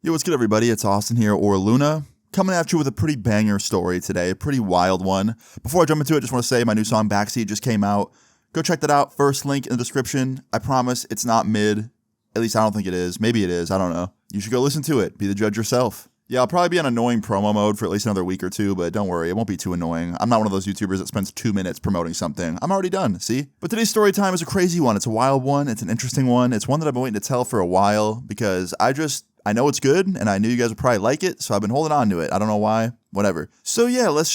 Yo, what's good, everybody? It's Austin here, or Luna, coming at you with a pretty banger story today, a pretty wild one. Before I jump into it, just want to say my new song, Backseat, just came out. Go check that out. First link in the description. I promise it's not mid. At least I don't think it is. Maybe it is. I don't know. You should go listen to it. Be the judge yourself. Yeah, I'll probably be on annoying promo mode for at least another week or two, but don't worry, it won't be too annoying. I'm not one of those YouTubers that spends 2 minutes promoting something. I'm already done, see? But today's story time is a crazy one. It's a wild one. It's an interesting one. It's one that I've been waiting to tell for a while because I know it's good, and I knew you guys would probably like it, so I've been holding on to it. I don't know why. Whatever. So yeah, let's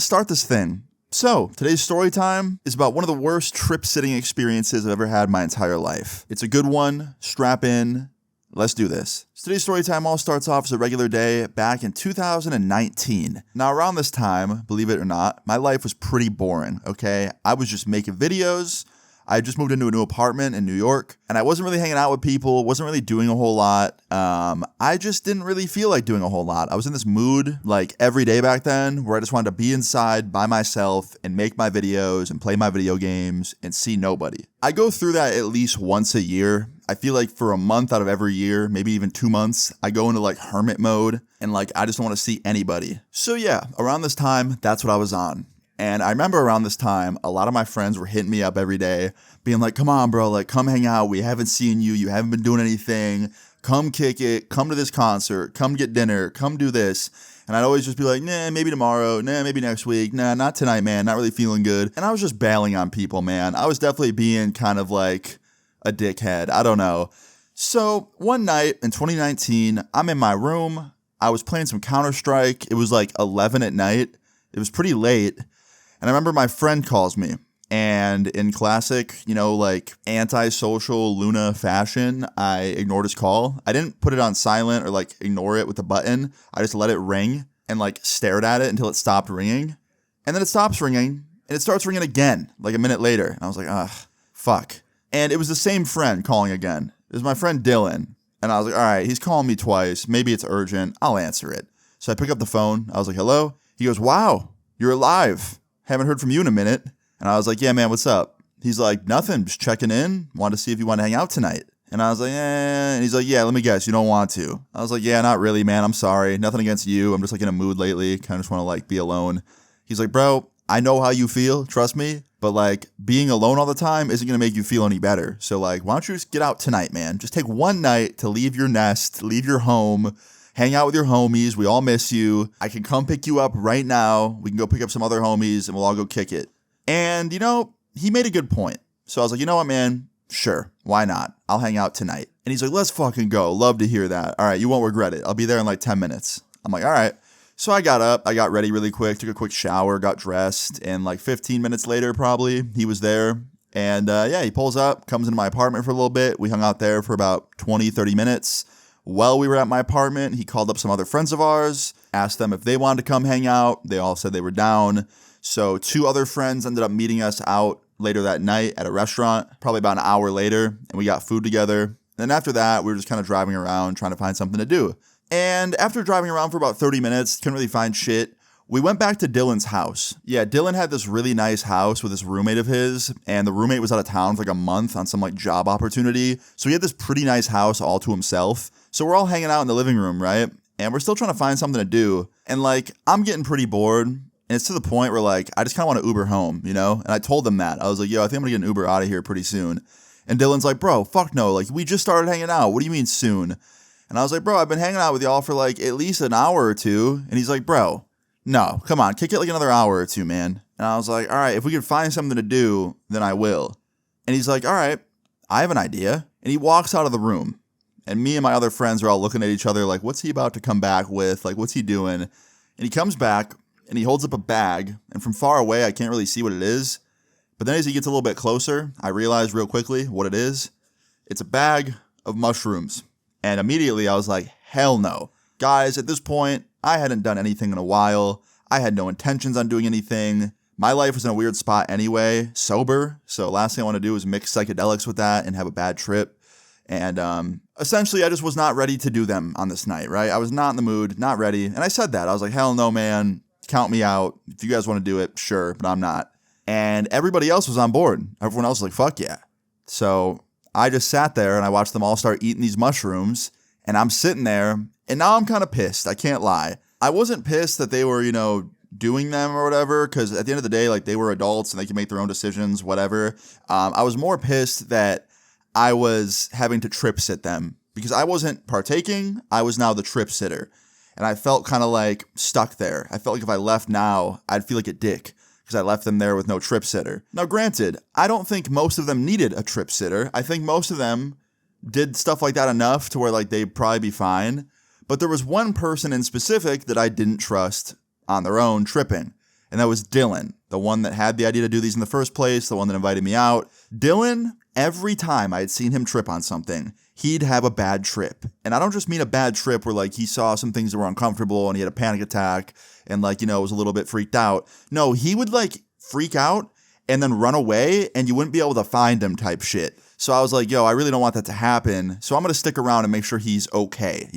start this thing. So, today's story time is about one of the worst trip-sitting experiences I've ever had in my entire life. It's a good one. Strap in. Let's do this. So today's story time all starts off as a regular day back in 2019. Now, around this time, believe it or not, my life was pretty boring, okay? I was just making videos. I had just moved into a new apartment in New York, and I wasn't really hanging out with people, wasn't really doing a whole lot. I just didn't really feel like doing a whole lot. I was in this mood, like, every day back then, where I just wanted to be inside by myself and make my videos and play my video games and see nobody. I go through that at least once a year. I feel like for a month out of every year, maybe even 2 months, I go into, like, hermit mode, and, like, I just don't want to see anybody. So, yeah, around this time, that's what I was on. And I remember around this time, a lot of my friends were hitting me up every day, being like, come on, bro, like, come hang out. We haven't seen you. You haven't been doing anything. Come kick it. Come to this concert. Come get dinner. Come do this. And I'd always just be like, nah, maybe tomorrow. Nah, maybe next week. Nah, not tonight, man. Not really feeling good. And I was just bailing on people, man. I was definitely being kind of like a dickhead. I don't know. So one night in 2019, I'm in my room. I was playing some Counter-Strike. It was like 11 at night. It was pretty late. And I remember my friend calls me, and in classic, like antisocial Luna fashion, I ignored his call. I didn't put it on silent or like ignore it with the button. I just let it ring and like stared at it until it stopped ringing. And then it stops ringing and it starts ringing again like a minute later. And I was like, ugh, fuck. And it was the same friend calling again. It was my friend Dylan. And I was like, all right, he's calling me twice. Maybe it's urgent. I'll answer it. So I pick up the phone. I was like, hello? He goes, wow, you're alive. Haven't heard from you in a minute. And I was like, yeah, man, what's up? He's like, nothing, just checking in. Wanted to see if you want to hang out tonight. And I was like, eh. And he's like, yeah, let me guess, you don't want to. I was like, yeah, not really, man. I'm sorry. Nothing against you. I'm just like in a mood lately. Kind of just want to like be alone. He's like, bro, I know how you feel. Trust me. But like being alone all the time isn't going to make you feel any better. So like, why don't you just get out tonight, man? Just take one night to leave your nest, leave your home, hang out with your homies. We all miss you. I can come pick you up right now. We can go pick up some other homies and we'll all go kick it. And, he made a good point. So I was like, you know what, man? Sure. Why not? I'll hang out tonight. And he's like, let's fucking go. Love to hear that. All right. You won't regret it. I'll be there in like 10 minutes. I'm like, all right. So I got up. I got ready really quick, took a quick shower, got dressed. And like 15 minutes later, probably, he was there. And he pulls up, comes into my apartment for a little bit. We hung out there for about 20, 30 minutes. While we were at my apartment, he called up some other friends of ours, asked them if they wanted to come hang out. They all said they were down. So 2 other friends ended up meeting us out later that night at a restaurant, probably about an hour later, and we got food together. And then after that, we were just kind of driving around trying to find something to do. And after driving around for about 30 minutes, couldn't really find shit. We went back to Dylan's house. Yeah, Dylan had this really nice house with this roommate of his, and the roommate was out of town for like a month on some like job opportunity. So he had this pretty nice house all to himself. So we're all hanging out in the living room, right? And we're still trying to find something to do. And like, I'm getting pretty bored. And it's to the point where like, I just kind of want to Uber home, And I told them that. I was like, yo, I think I'm going to get an Uber out of here pretty soon. And Dylan's like, bro, fuck no. Like, we just started hanging out. What do you mean soon? And I was like, bro, I've been hanging out with y'all for like at least an hour or two. And he's like, bro, no, come on, kick it like another hour or two, man. And I was like, all right, if we can find something to do, then I will. And he's like, all right, I have an idea. And he walks out of the room. And me and my other friends are all looking at each other like, what's he about to come back with? Like, what's he doing? And he comes back and he holds up a bag. And from far away, I can't really see what it is. But then as he gets a little bit closer, I realize real quickly what it is. It's a bag of mushrooms. And immediately I was like, hell no. Guys, at this point, I hadn't done anything in a while. I had no intentions on doing anything. My life was in a weird spot anyway, sober. So last thing I want to do is mix psychedelics with that and have a bad trip. And essentially, I just was not ready to do them on this night, right? I was not in the mood, not ready. And I said that. I was like, hell no, man. Count me out. If you guys want to do it, sure, but I'm not. And everybody else was on board. Everyone else was like, fuck yeah. So I just sat there and I watched them all start eating these mushrooms. And I'm sitting there, and now I'm kind of pissed. I can't lie. I wasn't pissed that they were, doing them or whatever, because at the end of the day, like, they were adults and they can make their own decisions, whatever. I was more pissed that I was having to trip sit them because I wasn't partaking. I was now the trip sitter. And I felt kind of like stuck there. I felt like if I left now, I'd feel like a dick because I left them there with no trip sitter. Now, granted, I don't think most of them needed a trip sitter. I think most of them did stuff like that enough to where like they'd probably be fine. But there was one person in specific that I didn't trust on their own tripping. And that was Dylan, the one that had the idea to do these in the first place, the one that invited me out. Dylan, every time I had seen him trip on something, he'd have a bad trip. And I don't just mean a bad trip where like he saw some things that were uncomfortable and he had a panic attack and like, was a little bit freaked out. No, he would like freak out and then run away and you wouldn't be able to find him type shit. So I was like, I really don't want that to happen. So I'm going to stick around and make sure he's okay,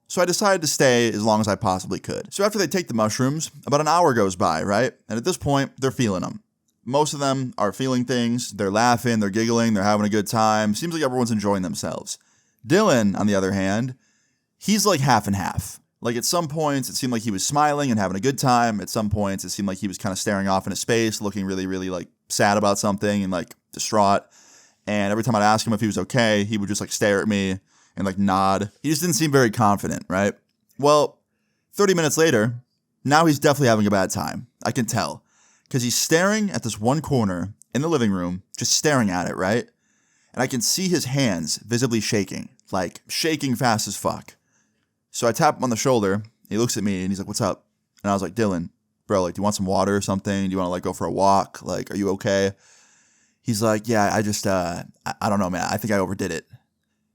So I decided to stay as long as I possibly could. So after they take the mushrooms, about an hour goes by, right? And at this point, they're feeling them. Most of them are feeling things. They're laughing, they're giggling, they're having a good time. Seems like everyone's enjoying themselves. Dylan, on the other hand, he's like half and half. Like at some points, it seemed like he was smiling and having a good time. At some points, it seemed like he was kind of staring off into space, looking really, really like sad about something and like distraught. And every time I'd ask him if he was okay, he would just like stare at me and like nod. He just didn't seem very confident, right? Well, 30 minutes later, now he's definitely having a bad time. I can tell. Because he's staring at this one corner in the living room, just staring at it, right? And I can see his hands visibly shaking, like shaking fast as fuck. So I tap him on the shoulder. He looks at me and he's like, "What's up?" And I was like, "Dylan, bro, like, do you want some water or something? Do you want to like go for a walk? Like, are you okay?" He's like, "Yeah, I just, I don't know, man. I think I overdid it."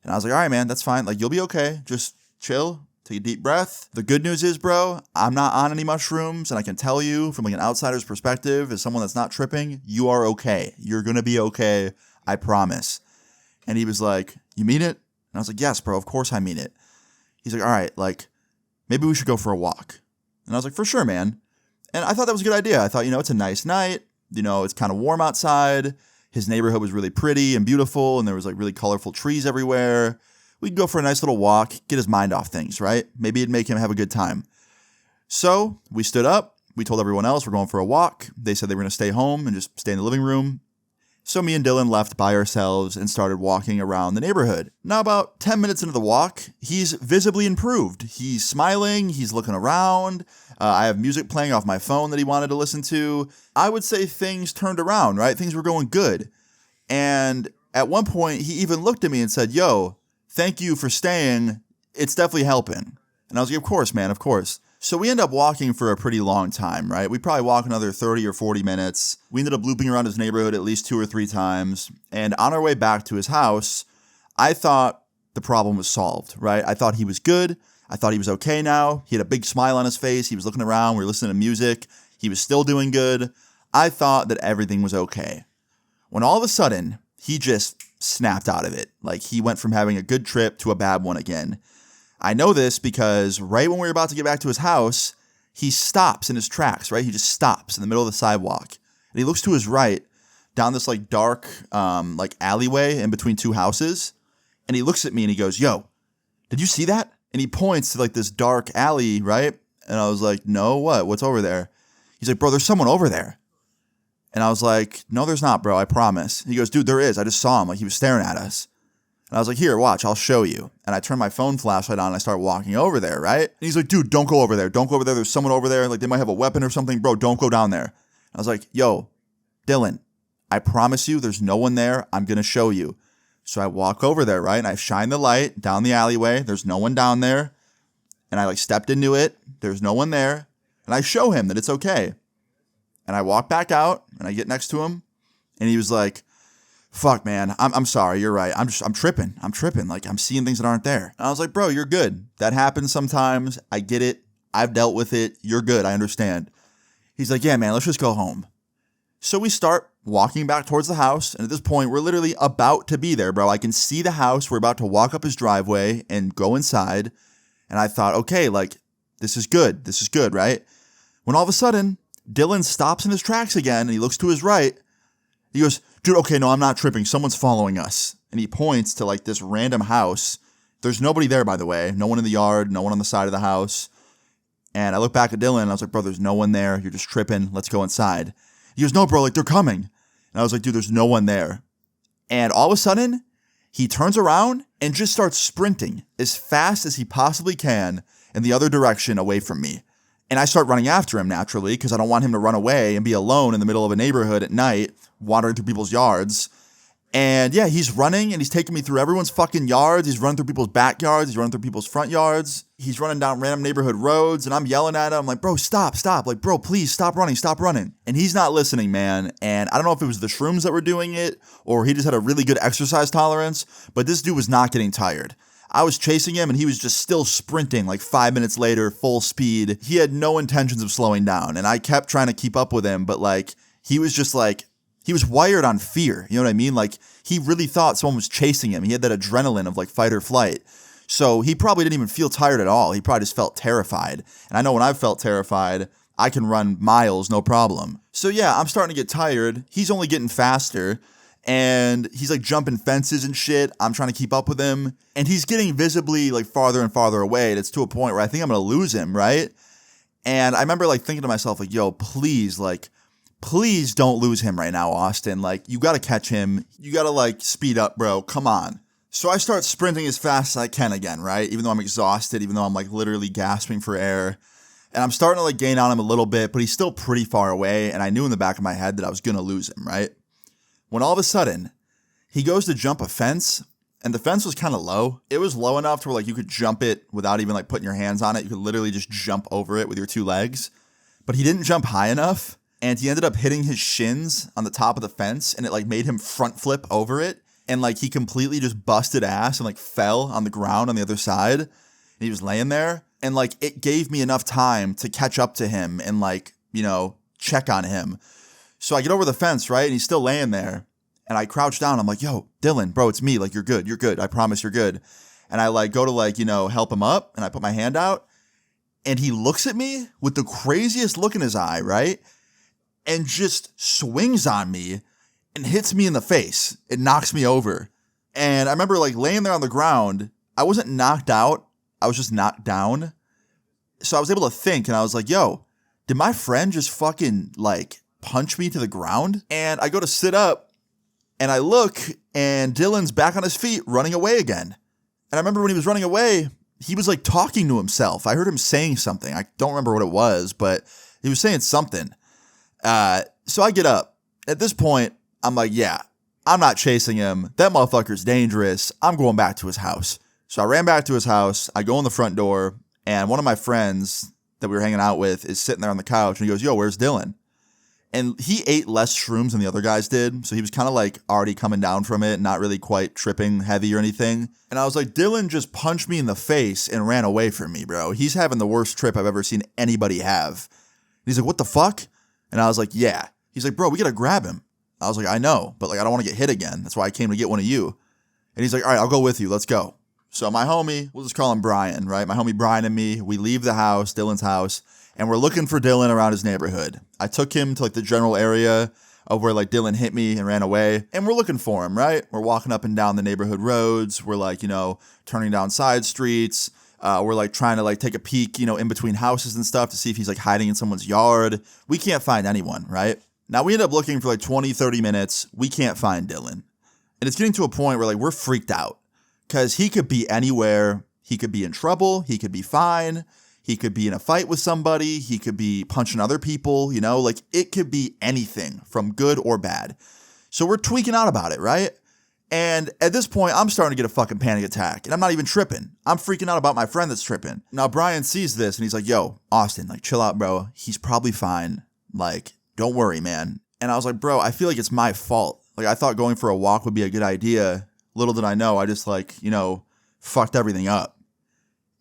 And I was like, "All right, man, that's fine. Like, you'll be okay. Just chill, take a deep breath. The good news is, bro, I'm not on any mushrooms. And I can tell you from like an outsider's perspective, as someone that's not tripping, you are okay. You're going to be okay. I promise." And he was like, "You mean it?" And I was like, "Yes, bro, of course I mean it." He's like, "All right, like, maybe we should go for a walk." And I was like, "For sure, man." And I thought that was a good idea. I thought, it's a nice night. It's kind of warm outside. His neighborhood was really pretty and beautiful, and there was like really colorful trees everywhere. We could go for a nice little walk, get his mind off things, right? Maybe it'd make him have a good time. So we stood up. We told everyone else we're going for a walk. They said they were going to stay home and just stay in the living room. So me and Dylan left by ourselves and started walking around the neighborhood. Now, about 10 minutes into the walk, he's visibly improved. He's smiling. He's looking around. I have music playing off my phone that he wanted to listen to. I would say things turned around, right? Things were going good. And at one point, he even looked at me and said, "Yo, thank you for staying. It's definitely helping." And I was like, "Of course, man, of course." So we end up walking for a pretty long time, right? We probably walk another 30 or 40 minutes. We ended up looping around his neighborhood at least 2 or 3 times. And on our way back to his house, I thought the problem was solved, right? I thought he was good. I thought he was okay now. He had a big smile on his face. He was looking around. We were listening to music. He was still doing good. I thought that everything was okay. When all of a sudden, he just snapped out of it. Like he went from having a good trip to a bad one again. I know this because right when we were about to get back to his house, he stops in his tracks, right? He just stops in the middle of the sidewalk. And he looks to his right down this like dark like alleyway in between 2 houses. And he looks at me and he goes, "Yo, did you see that?" And he points to like this dark alley, right? And I was like, "No, what? What's over there?" He's like, "Bro, there's someone over there." And I was like, "No, there's not, bro. I promise." He goes, "Dude, there is. I just saw him. Like he was staring at us." And I was like, "Here, watch, I'll show you." And I turned my phone flashlight on and I start walking over there, right? And he's like, "Dude, don't go over there. Don't go over there. There's someone over there. Like they might have a weapon or something. Bro, don't go down there." And I was like, "Yo, Dylan, I promise you there's no one there. I'm going to show you." So I walk over there, right? And I shine the light down the alleyway. There's no one down there. And I like stepped into it. There's no one there. And I show him that it's okay. And I walk back out and I get next to him. And he was like, "Fuck, man, I'm sorry. You're right. I'm tripping. I'm tripping. Like I'm seeing things that aren't there." And I was like, "Bro, you're good. That happens sometimes. I get it. I've dealt with it. You're good. I understand." He's like, "Yeah, man, let's just go home." So we start walking back towards the house. And at this point, we're literally about to be there, bro. I can see the house. We're about to walk up his driveway and go inside. And I thought, okay, like this is good. This is good, right? When all of a sudden, Dylan stops in his tracks again and he looks to his right. He goes, "Dude, okay, no, I'm not tripping. Someone's following us." And he points to like this random house There's nobody there, by the way. No one in the yard, no one on the side of the house. And I look back at Dylan and I was like, bro, there's no one there. You're just tripping. Let's go inside. He goes, no, bro, like they're coming. And I was like, dude, there's no one there. And all of a sudden, he turns around and just starts sprinting as fast as he possibly can in the other direction away from me. And I start running after him naturally because I don't want him to run away and be alone in the middle of a neighborhood at night, wandering through people's yards. And yeah, he's running and he's taking me through everyone's fucking yards. He's running through people's backyards. He's running through people's front yards. He's running down random neighborhood roads and I'm yelling at him like, bro, stop. Like, bro, please stop running. And he's not listening, man. And I don't know if it was the shrooms that were doing it or he just had a really good exercise tolerance, but this dude was not getting tired. I was chasing him and he was just still sprinting like 5 minutes later, full speed. He had no intentions of slowing down and I kept trying to keep up with him, but like, he was just like, he was wired on fear. You know what I mean? Like he really thought someone was chasing him. He had that adrenaline of like fight or flight. So he probably didn't even feel tired at all. He probably just felt terrified. And I know when I've felt terrified, I can run miles, no problem. So yeah, I'm starting to get tired. He's only getting faster and he's like jumping fences and shit. I'm trying to keep up with him and he's getting visibly like farther and farther away. And it's to a point where I think I'm going to lose him. Right. And I remember like thinking to myself like, yo, please don't lose him right now, Austin. Like, you got to catch him. You got to, like, speed up, bro. Come on. So I start sprinting as fast as I can again, right? Even though I'm exhausted, even though I'm, like, literally gasping for air. And I'm starting to, like, gain on him a little bit, but he's still pretty far away. And I knew in the back of my head that I was going to lose him, right? When all of a sudden, he goes to jump a fence, and the fence was kind of low. It was low enough to where, like, you could jump it without even, like, putting your hands on it. You could literally just jump over it with your 2 legs. But he didn't jump high enough. And he ended up hitting his shins on the top of the fence and it like made him front flip over it. And like he completely just busted ass and like fell on the ground on the other side. And he was laying there. And like it gave me enough time to catch up to him and like, you know, check on him. So I get over the fence, right? And he's still laying there. And I crouch down. I'm like, yo, Dylan, bro, it's me. Like, you're good. You're good. I promise you're good. And I like go to like, you know, help him up. And I put my hand out. And he looks at me with the craziest look in his eye, right? And just swings on me and hits me in the face. It knocks me over. And I remember like laying there on the ground. I wasn't knocked out. I was just knocked down. So I was able to think and I was like, yo, did my friend just fucking like punch me to the ground? And I go to sit up and I look and Dylan's back on his feet running away again. And I remember when he was running away, he was like talking to himself. I heard him saying something. I don't remember what it was, but he was saying something. So I get up. At this point, I'm like, yeah, I'm not chasing him. That motherfucker's dangerous. I'm going back to his house. So I ran back to his house. I go in the front door, and one of my friends that we were hanging out with is sitting there on the couch, and he goes, yo, where's Dylan? And he ate less shrooms than the other guys did, so he was kind of like already coming down from it, not really quite tripping heavy or anything. And I was like, Dylan just punched me in the face and ran away from me, bro. He's having the worst trip I've ever seen anybody have. And he's like, what the fuck? And I was like, yeah. He's like, bro, we gotta grab him. I was like, I know, but like I don't want to get hit again. That's why I came to get one of you. And he's like, all right, I'll go with you. Let's go. So my homie, we'll just call him Brian, right? My homie Brian and me, we leave the house, Dylan's house, and we're looking for Dylan around his neighborhood. I took him to like the general area of where like Dylan hit me and ran away, and we're looking for him, right? We're walking up and down the neighborhood roads. We're like, you know, turning down side streets. We're like trying to like take a peek, you know, in between houses and stuff to see if he's like hiding in someone's yard. We can't find anyone, right? Now we end up looking for like 20, 30 minutes. We can't find Dylan. And it's getting to a point where like we're freaked out because he could be anywhere. He could be in trouble. He could be fine. He could be in a fight with somebody. He could be punching other people, you know, like it could be anything from good or bad. So we're tweaking out about it, right? And at this point, I'm starting to get a fucking panic attack. And I'm not even tripping. I'm freaking out about my friend that's tripping. Now, Brian sees this and he's like, yo, Austin, like, chill out, bro. He's probably fine. Like, don't worry, man. And I was like, bro, I feel like it's my fault. Like, I thought going for a walk would be a good idea. Little did I know, I just, like, you know, fucked everything up.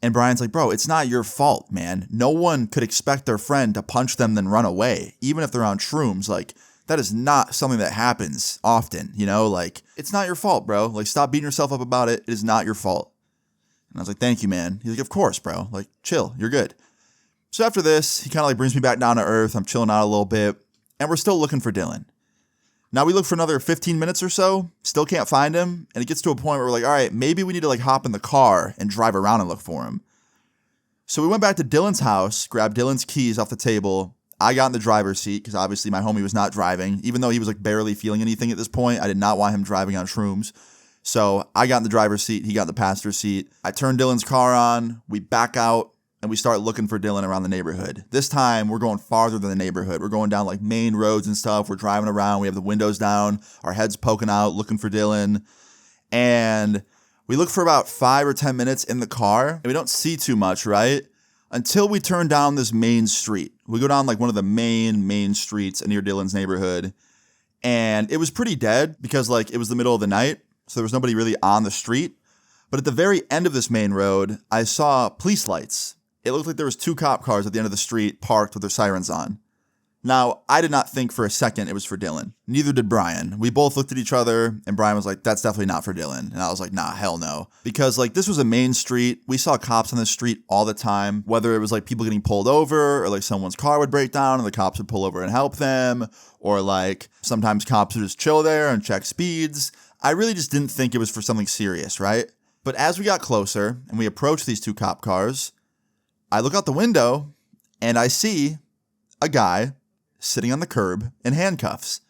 And Brian's like, bro, it's not your fault, man. No one could expect their friend to punch them then run away, even if they're on shrooms. Like, that is not something that happens often, you know? Like, it's not your fault, bro. Like, stop beating yourself up about it. It is not your fault. And I was like, thank you, man. He's like, of course, bro. Like, chill. You're good. So after this, he kind of like brings me back down to earth. I'm chilling out a little bit. And we're still looking for Dylan. Now we look for another 15 minutes or so, still can't find him, and it gets to a point where we're like, all right, maybe we need to like hop in the car and drive around and look for him. So we went back to Dylan's house, grabbed Dylan's keys off the table. I got in the driver's seat because obviously my homie was not driving. Even though he was like barely feeling anything at this point, I did not want him driving on shrooms. So I got in the driver's seat, he got in the passenger seat. I turned Dylan's car on, we back out, and we start looking for Dylan around the neighborhood. This time, we're going farther than the neighborhood. We're going down like main roads and stuff. We're driving around, we have the windows down, our heads poking out, looking for Dylan. And we look for about 5 or 10 minutes in the car, and we don't see too much, right? Until we turn down this main street. We go down like one of the main streets near Dylan's neighborhood. And it was pretty dead because like it was the middle of the night. So there was nobody really on the street. But at the very end of this main road, I saw police lights. It looked like there was 2 cop cars at the end of the street parked with their sirens on. Now, I did not think for a second it was for Dylan. Neither did Brian. We both looked at each other, and Brian was like, that's definitely not for Dylan. And I was like, nah, hell no. Because, like, this was a main street. We saw cops on the street all the time, whether it was, like, people getting pulled over, or, like, someone's car would break down, and the cops would pull over and help them, or, like, sometimes cops would just chill there and check speeds. I really just didn't think it was for something serious, right? But as we got closer, and we approached these 2 cop cars, I look out the window, and I see a guy sitting on the curb in handcuffs.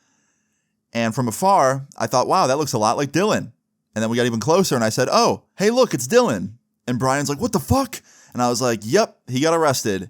And from afar, I thought, wow, that looks a lot like Dylan. And then we got even closer and I said, oh, hey, look, it's Dylan. And Brian's like, what the fuck? And I was like, yep, he got arrested.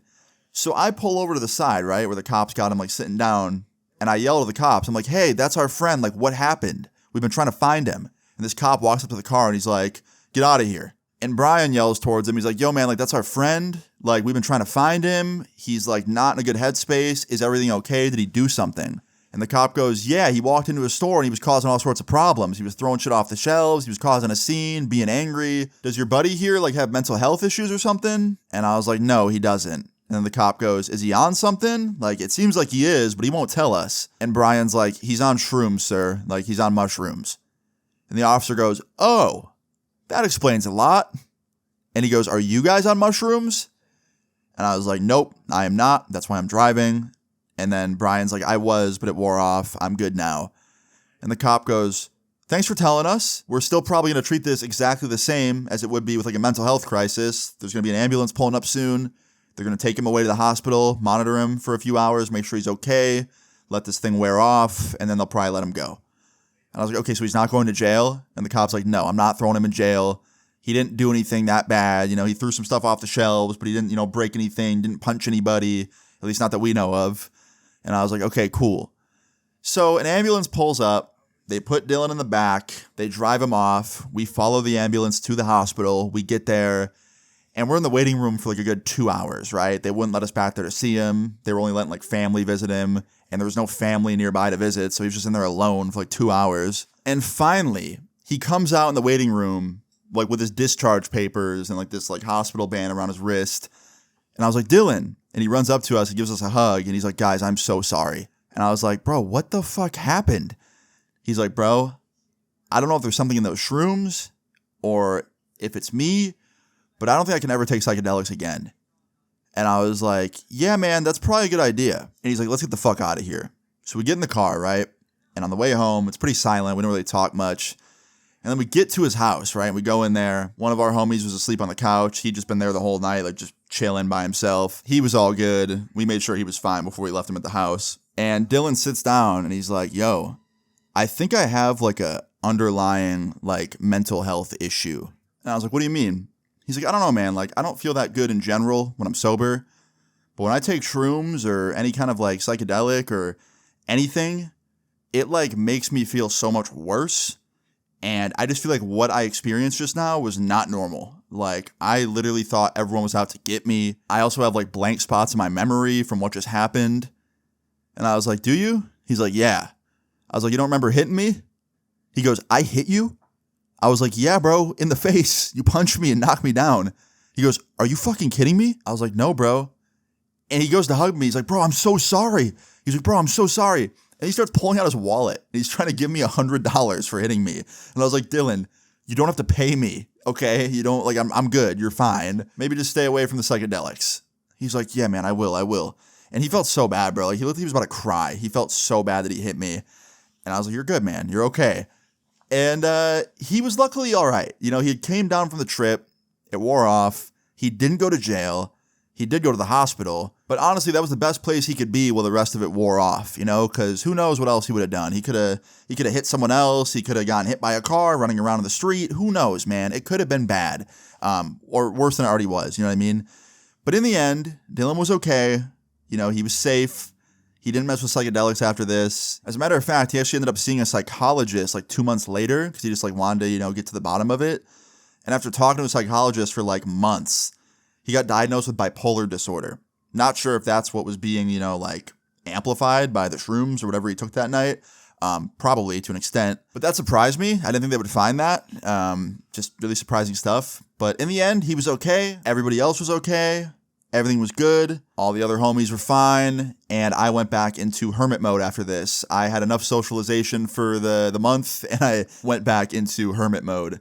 So I pull over to the side, right, where the cops got him like sitting down. And I yell at the cops. I'm like, hey, that's our friend. Like, what happened? We've been trying to find him. And this cop walks up to the car and he's like, get out of here. And Brian yells towards him. He's like, yo, man, like, that's our friend. Like, we've been trying to find him. He's, like, not in a good headspace. Is everything okay? Did he do something? And the cop goes, yeah, he walked into a store and he was causing all sorts of problems. He was throwing shit off the shelves. He was causing a scene, being angry. Does your buddy here, like, have mental health issues or something? And I was like, no, he doesn't. And then the cop goes, is he on something? Like, it seems like he is, but he won't tell us. And Brian's like, he's on shrooms, sir. Like, he's on mushrooms. And the officer goes, oh, that explains a lot. And he goes, are you guys on mushrooms? And I was like, nope, I am not. That's why I'm driving. And then Brian's like, I was, but it wore off. I'm good now. And the cop goes, thanks for telling us. We're still probably going to treat this exactly the same as it would be with like a mental health crisis. There's going to be an ambulance pulling up soon. They're going to take him away to the hospital, monitor him for a few hours, make sure he's okay, let this thing wear off, and then they'll probably let him go. And I was like, okay, so he's not going to jail? And the cop's like, no, I'm not throwing him in jail. He didn't do anything that bad. You know, he threw some stuff off the shelves, but he didn't, you know, break anything, didn't punch anybody, at least not that we know of. And I was like, okay, cool. So an ambulance pulls up. They put Dylan in the back. They drive him off. We follow the ambulance to the hospital. We get there, and we're in the waiting room for like a good 2 hours, right? They wouldn't let us back there to see him. They were only letting like family visit him, and there was no family nearby to visit, so he was just in there alone for like 2 hours. And finally, he comes out in the waiting room like with his discharge papers and like this like hospital band around his wrist. And I was like, Dylan. And he runs up to us, he gives us a hug, and he's like, guys, I'm so sorry. And I was like, bro, what the fuck happened? He's like, bro, I don't know if there's something in those shrooms or if it's me, but I don't think I can ever take psychedelics again. And I was like, yeah, man, that's probably a good idea. And he's like, let's get the fuck out of here. So we get in the car, right? And on the way home, it's pretty silent. We don't really talk much. And then we get to his house, right? And we go in there. One of our homies was asleep on the couch. He'd just been there the whole night, like just chilling by himself. He was all good. We made sure he was fine before we left him at the house. And Dylan sits down and he's like, yo, I think I have like a underlying like mental health issue. And I was like, what do you mean? He's like, I don't know, man. Like, I don't feel that good in general when I'm sober. But when I take shrooms or any kind of like psychedelic or anything, it like makes me feel so much worse. And I just feel like what I experienced just now was not normal. Like, I literally thought everyone was out to get me. I also have like blank spots in my memory from what just happened. And I was like, do you? He's like, yeah. I was like, you don't remember hitting me? He goes, I hit you? I was like, yeah, bro, in the face. You punched me and knocked me down. He goes, are you fucking kidding me? I was like, no, bro. And he goes to hug me. He's like, bro, I'm so sorry. He's like, bro, I'm so sorry. And he starts pulling out his wallet. And he's trying to give me $100 for hitting me. And I was like, Dylan, you don't have to pay me, okay? You don't, like, I'm good. You're fine. Maybe just stay away from the psychedelics. He's like, yeah, man, I will. And he felt so bad, bro. Like, he looked like he was about to cry. He felt so bad that he hit me. And I was like, you're good, man. You're okay. And he was luckily all right. You know, he came down from the trip. It wore off. He didn't go to jail. He did go to the hospital. But honestly, that was the best place he could be while the rest of it wore off, you know, because who knows what else he would have done. He could have hit someone else. He could have gotten hit by a car running around on the street. Who knows, man? It could have been bad, or worse than it already was. You know what I mean? But in the end, Dylan was okay. You know, he was safe. He didn't mess with psychedelics after this. As a matter of fact, he actually ended up seeing a psychologist like 2 months later because he just like wanted to, you know, get to the bottom of it. And after talking to a psychologist for like months, he got diagnosed with bipolar disorder. Not sure if that's what was being, you know, like amplified by the shrooms or whatever he took that night. Probably to an extent. But that surprised me. I didn't think they would find that. Just really surprising stuff. But in the end, he was okay. Everybody else was okay. Everything was good. All the other homies were fine. And I went back into hermit mode after this. I had enough socialization for the month, and I went back into hermit mode.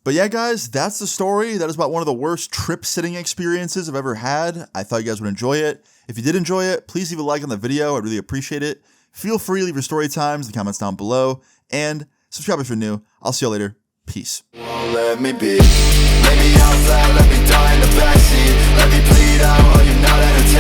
But yeah, guys, that's the story. That is about one of the worst trip sitting experiences I've ever had. I thought you guys would enjoy it. If you did enjoy it, please leave a like on the video. I'd really appreciate it. Feel free to leave your story times in the comments down below. And subscribe if you're new. I'll see you later. Peace. Won't let me be. Maybe outside, let me die in the backseat. Let me bleed out, oh, you're not entertained.